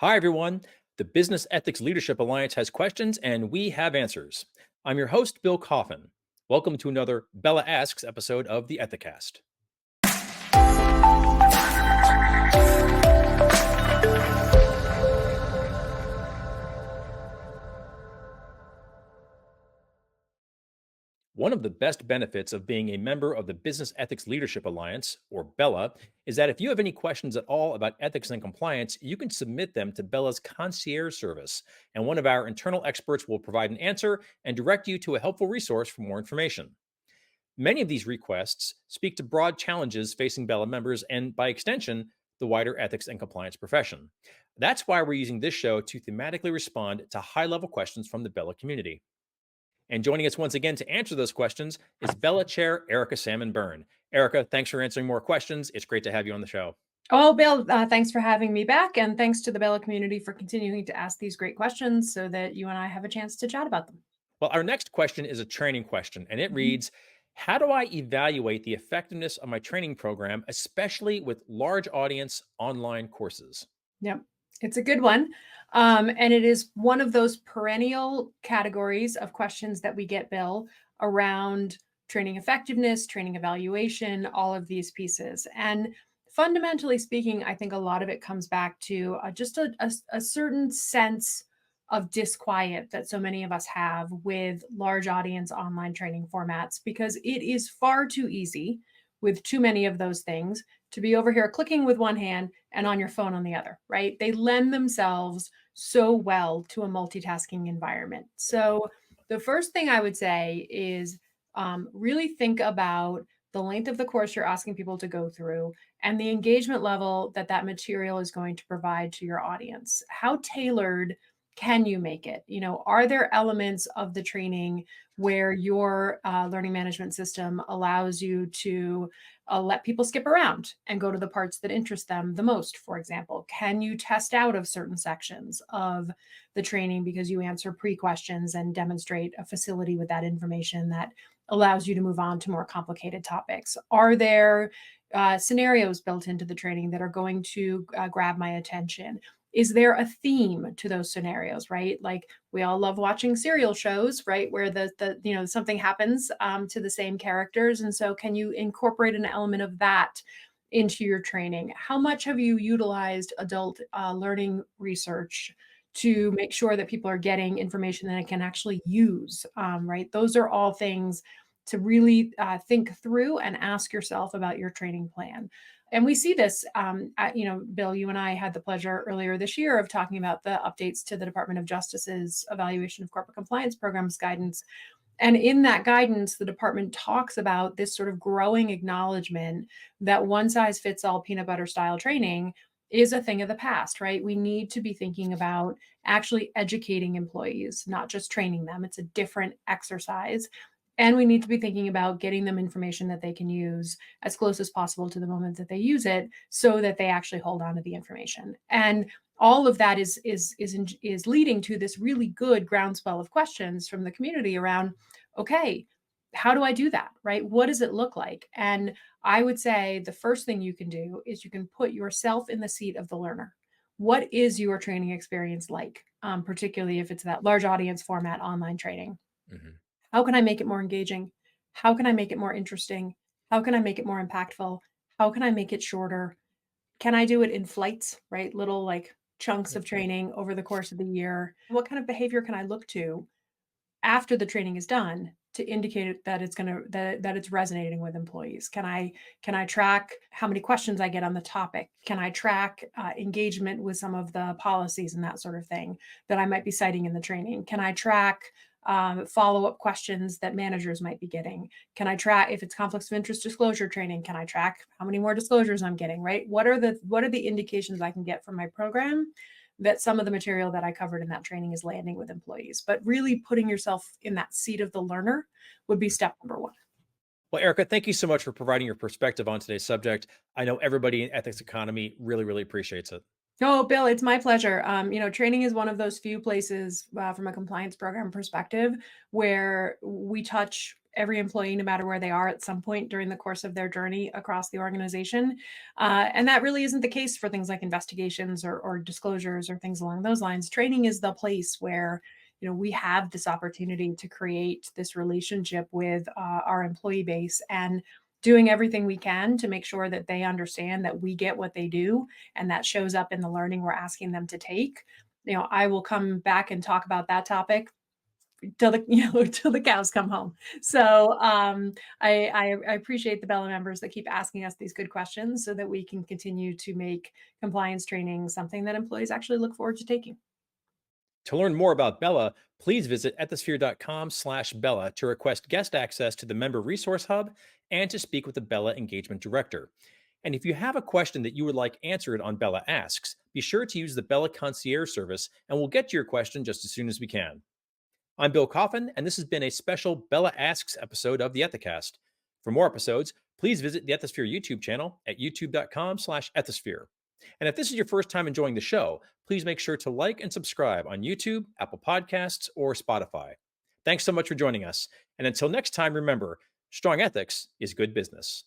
Hi, everyone. The Business Ethics Leadership Alliance has questions, and we have answers. I'm your host, Bill Coffin. Welcome to another BELA Asks episode of the Ethicast. One of the best benefits of being a member of the Business Ethics Leadership Alliance, or BELA, is that if you have any questions at all about ethics and compliance, you can submit them to BELA's concierge service, and one of our internal experts will provide an answer and direct you to a helpful resource for more information. Many of these requests speak to broad challenges facing BELA members and, by extension, the wider ethics and compliance profession. That's why we're using this show to thematically respond to high level questions from the BELA community. And joining us once again to answer those questions is BELA Chair Erica Salmon Byrne. Erica, thanks for answering more questions. It's great to have you on the show. Oh, Bill, thanks for having me back. And thanks to the BELA community for continuing to ask these great questions so that you and I have a chance to chat about them. Well, our next question is a training question, and it Mhm. reads, how do I evaluate the effectiveness of my training program, especially with large audience online courses? Yep, it's a good one. And it is one of those perennial categories of questions that we get, Bill, around training effectiveness, training evaluation, all of these pieces. And fundamentally speaking, I think a lot of it comes back to just a certain sense of disquiet that so many of us have with large audience online training formats because it is far too easy with too many of those things to be over here clicking with one hand and on your phone on the other, right? They lend themselves so well to a multitasking environment. So, the first thing I would say is really think about the length of the course you're asking people to go through and the engagement level that that material is going to provide to your audience. How tailored can you make it? You know, are there elements of the training where your learning management system allows you to let people skip around and go to the parts that interest them the most, for example? Can you test out of certain sections of the training because you answer pre-questions and demonstrate a facility with that information that allows you to move on to more complicated topics? Are there scenarios built into the training that are going to grab my attention? Is there a theme to those scenarios, right? Like we all love watching serial shows, right? Where the something happens to the same characters. And so can you incorporate an element of that into your training? How much have you utilized adult learning research to make sure that people are getting information that they can actually use, right? Those are all things to really think through and ask yourself about your training plan. And we see this, Bill, you and I had the pleasure earlier this year of talking about the updates to the Department of Justice's evaluation of corporate compliance programs guidance. And in that guidance, the department talks about this sort of growing acknowledgement that one size fits all peanut butter style training is a thing of the past, right? We need to be thinking about actually educating employees, not just training them. It's a different exercise. And we need to be thinking about getting them information that they can use as close as possible to the moment that they use it so that they actually hold on to the information. And all of that is leading to this really good groundswell of questions from the community around, okay, how do I do that, right? What does it look like? And I would say the first thing you can do is you can put yourself in the seat of the learner. What is your training experience like, particularly if it's that large audience format online training? Mhm. How can I make it more engaging? How can I make it more interesting? How can I make it more impactful? How can I make it shorter? Can I do it in flights, right? Little like chunks of training over the course of the year? What kind of behavior can I look to after the training is done to indicate that it's going to that it's resonating with employees? Can I track how many questions I get on the topic? Can I track engagement with some of the policies and that sort of thing that I might be citing in the training? Can I track follow-up questions that managers might be getting? Can I track if it's conflicts of interest disclosure training? Can I track how many more disclosures I'm getting? Right? What are the indications I can get from my program that some of the material that I covered in that training is landing with employees? But really putting yourself in that seat of the learner would be step number one. Well, Erica, thank you so much for providing your perspective on today's subject. I know everybody in ethics economy really, really appreciates it. Oh, Bill, it's my pleasure. Training is one of those few places from a compliance program perspective where we touch every employee, no matter where they are at some point during the course of their journey across the organization. And that really isn't the case for things like investigations or disclosures or things along those lines. Training is the place where we have this opportunity to create this relationship with our employee base and doing everything we can to make sure that they understand that we get what they do and that shows up in the learning we're asking them to take. I will come back and talk about that topic till the till the cows come home. So I appreciate the Bella members that keep asking us these good questions so that we can continue to make compliance training something that employees actually look forward to taking. To learn more about BELA, please visit ethisphere.com/BELA to request guest access to the Member Resource Hub and to speak with the BELA Engagement Director. And if you have a question that you would like answered on BELA Asks, be sure to use the BELA Concierge service and we'll get to your question just as soon as we can. I'm Bill Coffin, and this has been a special BELA Asks episode of the Ethicast. For more episodes, please visit the Ethisphere YouTube channel at youtube.com/ethisphere. And if this is your first time enjoying the show, please make sure to like and subscribe on YouTube, Apple Podcasts, or Spotify. Thanks so much for joining us. And until next time, remember, strong ethics is good business.